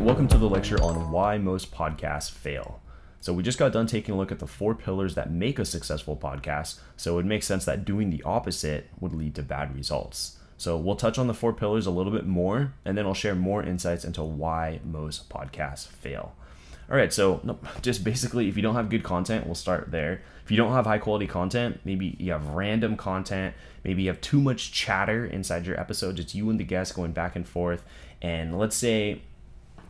welcome to the lecture on why most podcasts fail. So we just got done taking a look at the 4 pillars that make a successful podcast, so it makes sense that doing the opposite would lead to bad results. So we'll touch on the 4 pillars a little bit more, and then I'll share more insights into why most podcasts fail. All right, so just basically, if you don't have good content, we'll start there. If you don't have high quality content, maybe you have random content, maybe you have too much chatter inside your episode, it's you and the guest going back and forth, and let's say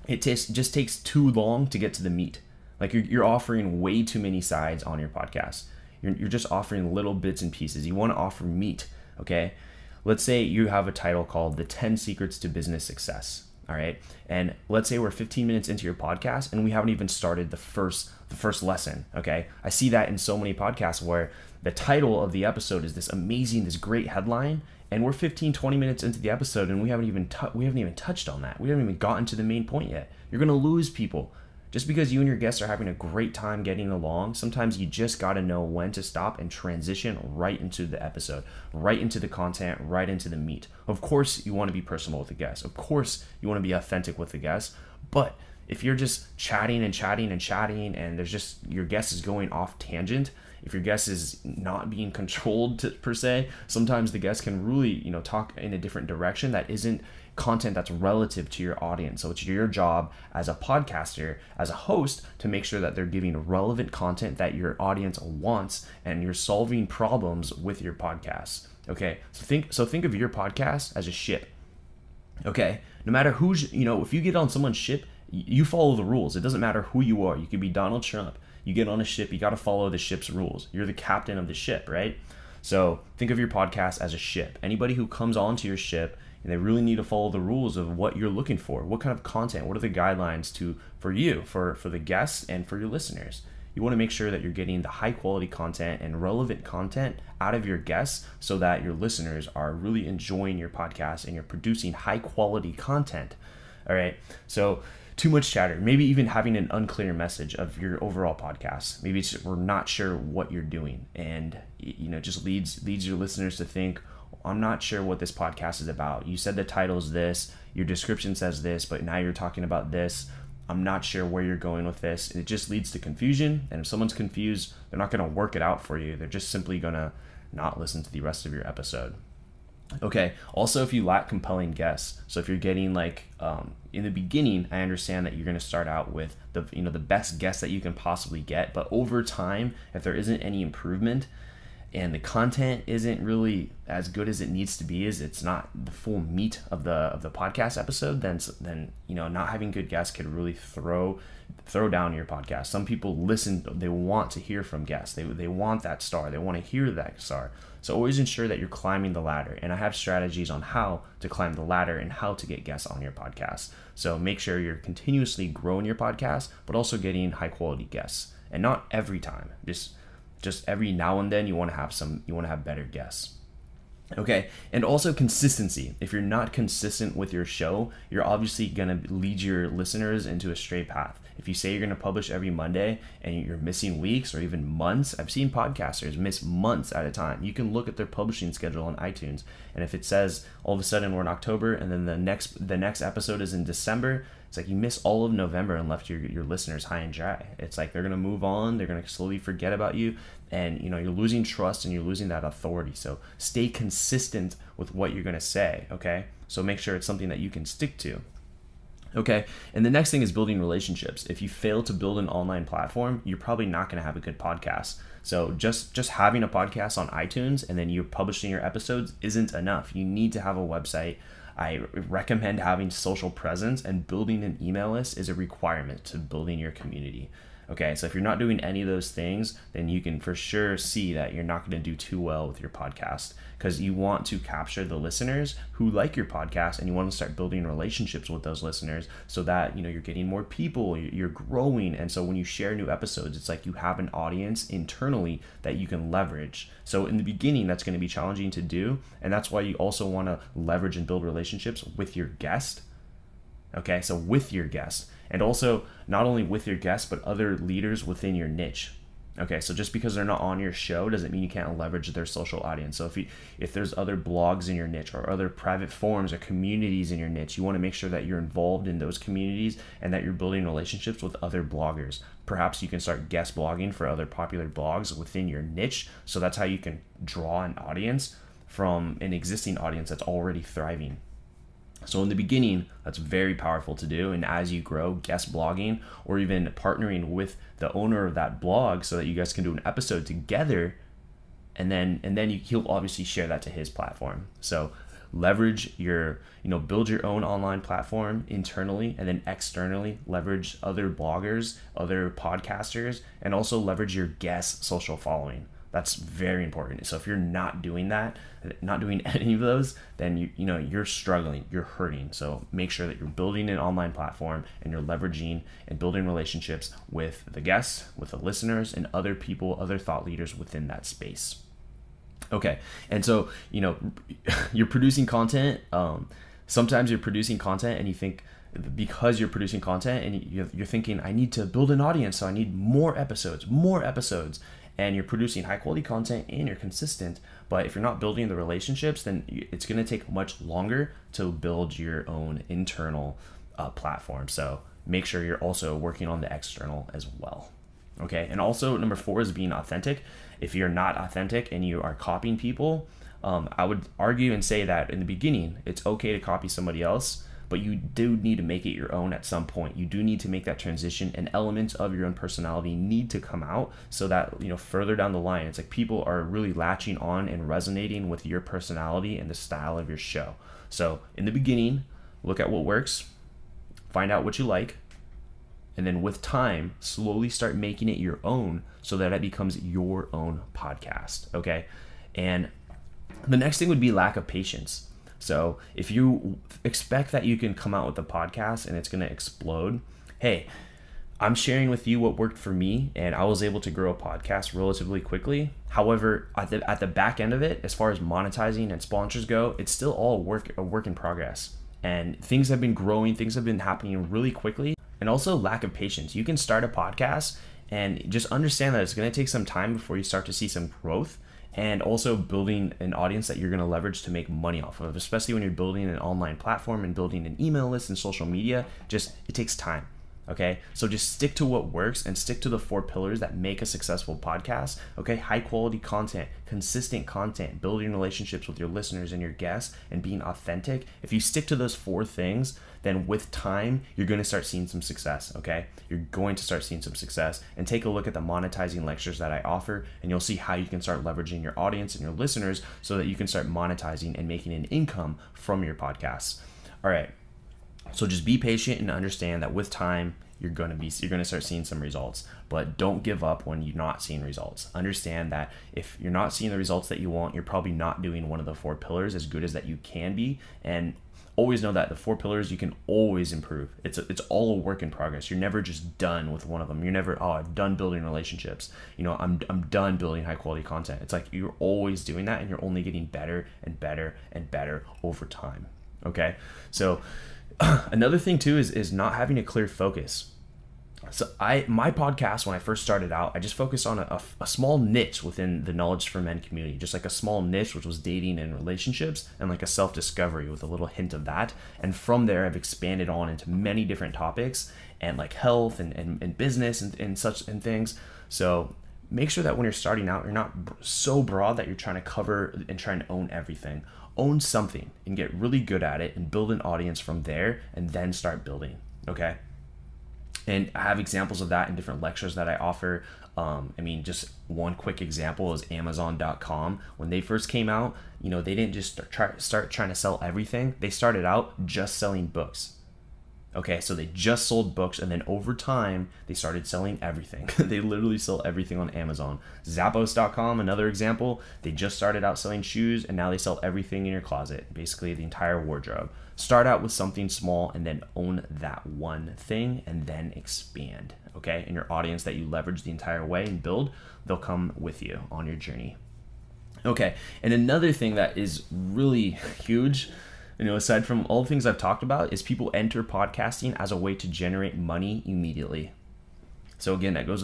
it just takes too long to get to the meat. Like you're offering way too many sides on your podcast. You're just offering little bits and pieces. You want to offer meat, okay? Let's say you have a title called The 10 Secrets to Business Success, all right? And let's say we're 15 minutes into your podcast and we haven't even started the first lesson, okay? I see that in so many podcasts where the title of the episode is this amazing, this great headline, and we're 15, 20 minutes into the episode and we haven't even touched on that. We haven't even gotten to the main point yet. You're gonna lose people. Just because you and your guests are having a great time getting along, sometimes you just gotta know when to stop and transition right into the episode, right into the content, right into the meat. Of course, you wanna be personal with the guests. Of course, you wanna be authentic with the guests. But if you're just chatting and chatting and chatting and there's just, your guest is going off tangent, if your guest is not being controlled per se, sometimes the guest can really, talk in a different direction that isn't content that's relative to your audience. So it's your job as a podcaster, as a host, to make sure that they're giving relevant content that your audience wants and you're solving problems with your podcast. Okay, so think of your podcast as a ship. Okay, no matter who's, if you get on someone's ship, you follow the rules. It doesn't matter who you are. You could be Donald Trump. You get on a ship, you got to follow the ship's rules. You're the captain of the ship, right? So think of your podcast as a ship. Anybody who comes onto your ship, and they really need to follow the rules of what you're looking for. What kind of content? What are the guidelines for you, for the guests, and for your listeners? You want to make sure that you're getting the high quality content and relevant content out of your guests so that your listeners are really enjoying your podcast and you're producing high quality content. All right. So too much chatter, maybe even having an unclear message of your overall podcast. Maybe it's just, we're not sure what you're doing, and just leads your listeners to think, I'm not sure what this podcast is about. You said the title is this, your description says this, but now you're talking about this. I'm not sure where you're going with this. It just leads to confusion, and if someone's confused, they're not going to work it out for you. They're just simply going to not listen to the rest of your episode. Okay, also if you lack compelling guests, so if you're getting in the beginning, I understand that you're going to start out with the best guests that you can possibly get, but over time, if there isn't any improvement and the content isn't really as good as it needs to be, is it's not the full meat of the podcast episode, then not having good guests could really throw down your podcast. Some people listen, they want to hear from guests. They want that star. They want to hear that star. So always ensure that you're climbing the ladder. And I have strategies on how to climb the ladder and how to get guests on your podcast. So make sure you're continuously growing your podcast, but also getting high quality guests. And not every time, just every now and then you want to have better guests. Okay, and also consistency. If you're not consistent with your show, you're obviously going to lead your listeners into a straight path. If you say you're going to publish every Monday and you're missing weeks or even months, I've seen podcasters miss months at a time. You can look at their publishing schedule on iTunes, and if it says all of a sudden we're in October and then the next episode is in December, it's like you miss all of November and left your listeners high and dry. It's like they're going to move on, they're going to slowly forget about you, and you're losing trust and you're losing that authority. So stay consistent with what you're going to say, okay? So make sure it's something that you can stick to. Okay, and the next thing is building relationships. If you fail to build an online platform, you're probably not going to have a good podcast. So just having a podcast on iTunes and then you're publishing your episodes isn't enough. You need to have a website. I recommend having social presence, and building an email list is a requirement to building your community. Okay, so if you're not doing any of those things, then you can for sure see that you're not going to do too well with your podcast, because you want to capture the listeners who like your podcast and you want to start building relationships with those listeners so that you're getting more people, you're growing, and so when you share new episodes, it's like you have an audience internally that you can leverage. So in the beginning, that's going to be challenging to do, and that's why you also want to leverage and build relationships with your guest. Okay, so with your guest, and also not only with your guests, but other leaders within your niche. Okay, so just because they're not on your show doesn't mean you can't leverage their social audience. So if there's other blogs in your niche or other private forums or communities in your niche, you want to make sure that you're involved in those communities and that you're building relationships with other bloggers. Perhaps you can start guest blogging for other popular blogs within your niche. So that's how you can draw an audience from an existing audience that's already thriving. So in the beginning, that's very powerful to do. And as you grow, guest blogging or even partnering with the owner of that blog so that you guys can do an episode together, and then he'll obviously share that to his platform. So leverage your, build your own online platform internally, and then externally leverage other bloggers, other podcasters, and also leverage your guest social following. That's very important. So if you're not doing that, not doing any of those, then you're struggling, you're hurting. So make sure that you're building an online platform and you're leveraging and building relationships with the guests, with the listeners, and other people, other thought leaders within that space. Okay, and so you're producing content. Sometimes you're producing content and you think, because you're producing content and you're thinking, I need to build an audience, so I need more episodes. And you're producing high quality content and you're consistent, but if you're not building the relationships, then it's going to take much longer to build your own internal platform. So make sure you're also working on the external as well. Okay, and also number 4 is being authentic. If you're not authentic and you are copying people, I would argue and say that in the beginning, it's okay to copy somebody else, but you do need to make it your own at some point. You do need to make that transition, and elements of your own personality need to come out so that, further down the line, it's like people are really latching on and resonating with your personality and the style of your show. So in the beginning, look at what works, find out what you like, and then with time, slowly start making it your own so that it becomes your own podcast, okay? And the next thing would be lack of patience. So if you expect that you can come out with a podcast and it's going to explode, hey, I'm sharing with you what worked for me, and I was able to grow a podcast relatively quickly. However, at the back end of it, as far as monetizing and sponsors go, it's still all a work in progress. And things have been growing, things have been happening really quickly, and also lack of patience. You can start a podcast and just understand that it's going to take some time before you start to see some growth. And also building an audience that you're going to leverage to make money off of, especially when you're building an online platform and building an email list and social media. It takes time. Okay, so just stick to what works and stick to the 4 pillars that make a successful podcast. Okay, high quality content, consistent content, building relationships with your listeners and your guests, and being authentic. If you stick to those 4 things, then with time, you're going to start seeing some success. Okay, you're going to start seeing some success, and take a look at the monetizing lectures that I offer, and you'll see how you can start leveraging your audience and your listeners so that you can start monetizing and making an income from your podcasts. All right. So just be patient and understand that with time, you're going to start seeing some results, but don't give up when you're not seeing results. Understand that if you're not seeing the results that you want, you're probably not doing one of the 4 pillars as good as that you can be. And always know that the 4 pillars, you can always improve. It's all a work in progress. You're never just done with one of them. You're never, I'm done building relationships. I'm done building high quality content. It's like you're always doing that, and you're only getting better and better and better over time. Okay, so another thing too is not having a clear focus. So my podcast, when I first started out, I just focused on a small niche within the Knowledge for Men community, just like a small niche, which was dating and relationships, and like a self-discovery with a little hint of that. And from there, I've expanded on into many different topics, and like health and business and such and things. So make sure that when you're starting out, you're not so broad that you're trying to cover and trying to own everything. Own something and get really good at it and build an audience from there, and then start building. Okay. And I have examples of that in different lectures that I offer. Just one quick example is Amazon.com. When they first came out, they didn't just start trying to sell everything. They started out just selling books. Okay, so they just sold books, and then over time, they started selling everything. They literally sell everything on Amazon. Zappos.com, another example, they just started out selling shoes, and now they sell everything in your closet, basically the entire wardrobe. Start out with something small, and then own that one thing, and then expand, okay? And your audience that you leverage the entire way and build, they'll come with you on your journey. Okay, and another thing that is really huge, aside from all the things I've talked about, is people enter podcasting as a way to generate money immediately. So again, that goes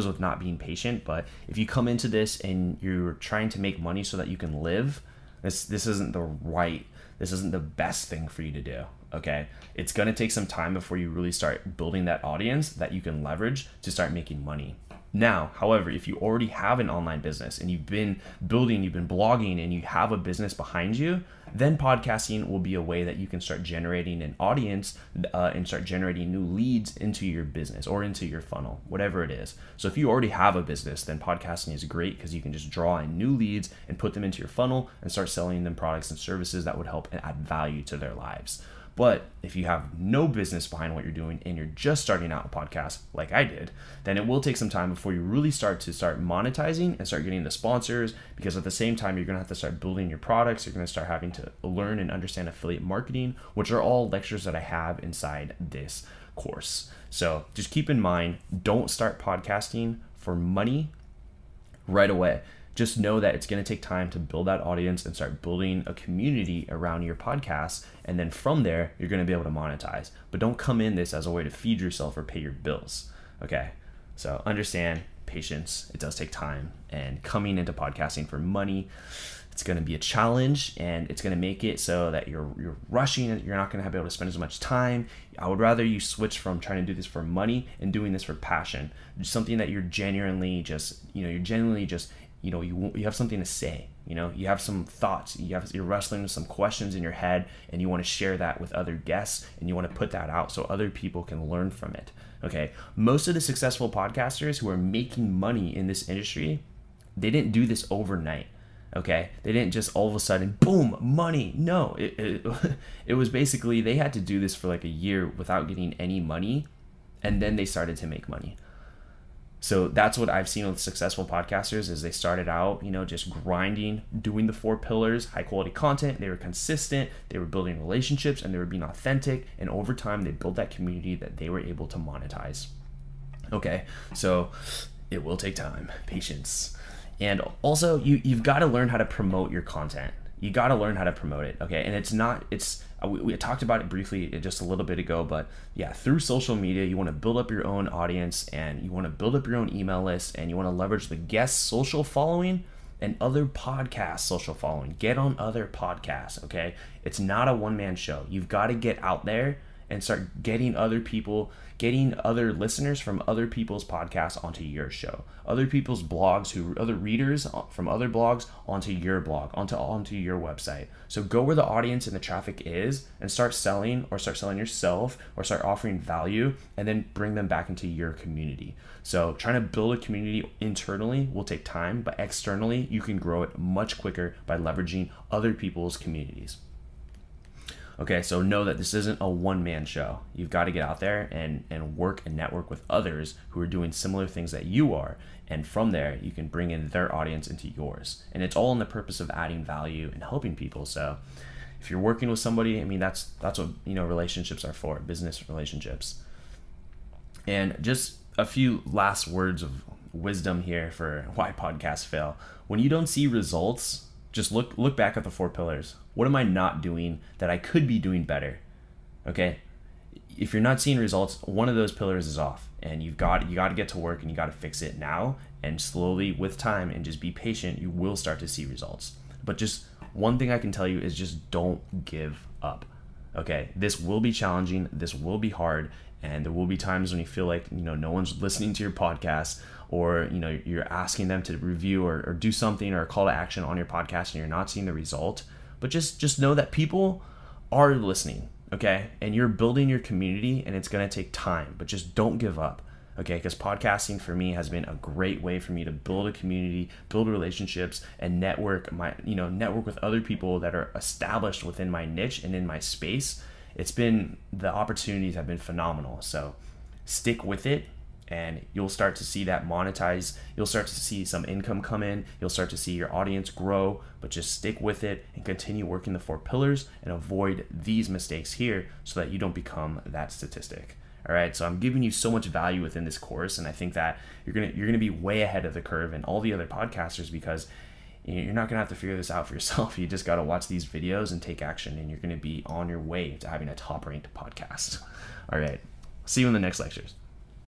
with not being patient. But if you come into this and you're trying to make money so that you can live, this isn't the best thing for you to do. Okay, it's gonna take some time before you really start building that audience that you can leverage to start making money. Now, however, if you already have an online business and you've been building, you've been blogging, and you have a business behind you, then podcasting will be a way that you can start generating an audience and start generating new leads into your business or into your funnel, whatever it is. So if you already have a business, then podcasting is great because you can just draw in new leads and put them into your funnel and start selling them products and services that would help and add value to their lives. But if you have no business behind what you're doing and you're just starting out a podcast like I did, then it will take some time before you really start monetizing and start getting the sponsors, because at the same time, you're going to have to start building your products. You're going to start having to learn and understand affiliate marketing, which are all lectures that I have inside this course. So just keep in mind, don't start podcasting for money right away. Just know that it's going to take time to build that audience and start building a community around your podcast. And then from there, you're going to be able to monetize. But don't come in this as a way to feed yourself or pay your bills. Okay. So understand patience. It does take time. And coming into podcasting for money, it's going to be a challenge, and it's going to make it so that you're rushing it. You're not going to be able to spend as much time. I would rather you switch from trying to do this for money and doing this for passion. Something that you have something to say, you have some thoughts, you're wrestling with some questions in your head, and you want to share that with other guests, and you want to put that out so other people can learn from it. Okay. Most of the successful podcasters who are making money in this industry, they didn't do this overnight. Okay. They didn't just all of a sudden, boom, money. No, it was basically, they had to do this for like a year without getting any money. And then they started to make money. So that's what I've seen with successful podcasters is they started out, just grinding, doing the 4 pillars, high quality content. They were consistent, they were building relationships, and they were being authentic. And over time, they built that community that they were able to monetize. Okay, so it will take time, patience. And also, you've got to learn how to promote your content. You got to learn how to promote it. Okay, and we talked about it briefly just a little bit ago, but yeah, through social media, you want to build up your own audience, and you want to build up your own email list, and you want to leverage the guest social following and other podcast social following. Get on other podcasts, okay? It's not a one-man show. You've got to get out there and start getting other listeners from other people's podcasts onto your show, other people's blogs, other readers from other blogs onto your blog, onto your website. So go where the audience and the traffic is and start selling yourself, or start offering value, and then bring them back into your community. So trying to build a community internally will take time, but externally you can grow it much quicker by leveraging other people's communities. Okay, so know that this isn't a one-man show. You've got to get out there and work and network with others who are doing similar things that you are. And from there, you can bring in their audience into yours. And it's all in the purpose of adding value and helping people. So if you're working with somebody, that's what relationships are for, business relationships. And just a few last words of wisdom here for why podcasts fail. When you don't see results, just look back at the 4 pillars. What am I not doing that I could be doing better? Okay. If you're not seeing results, one of those pillars is off, and you got to get to work, and you got to fix it now, and slowly with time and just be patient, you will start to see results. But just one thing I can tell you is just don't give up. Okay. This will be challenging. This will be hard. And there will be times when you feel like, no one's listening to your podcast, or, you're asking them to review or do something or a call to action on your podcast and you're not seeing the result. But just know that people are listening, okay? And you're building your community, and it's going to take time, but just don't give up, okay? Because podcasting for me has been a great way for me to build a community, build relationships, and network with other people that are established within my niche and in my space. The opportunities have been phenomenal. So stick with it, and you'll start to see that monetize. You'll start to see some income come in. You'll start to see your audience grow, but just stick with it and continue working the 4 pillars and avoid these mistakes here so that you don't become that statistic. All right. So I'm giving you so much value within this course, and I think that you're going to be way ahead of the curve and all the other podcasters, because you're not going to have to figure this out for yourself. You just got to watch these videos and take action, and you're going to be on your way to having a top-ranked podcast. All right. See you in the next lectures.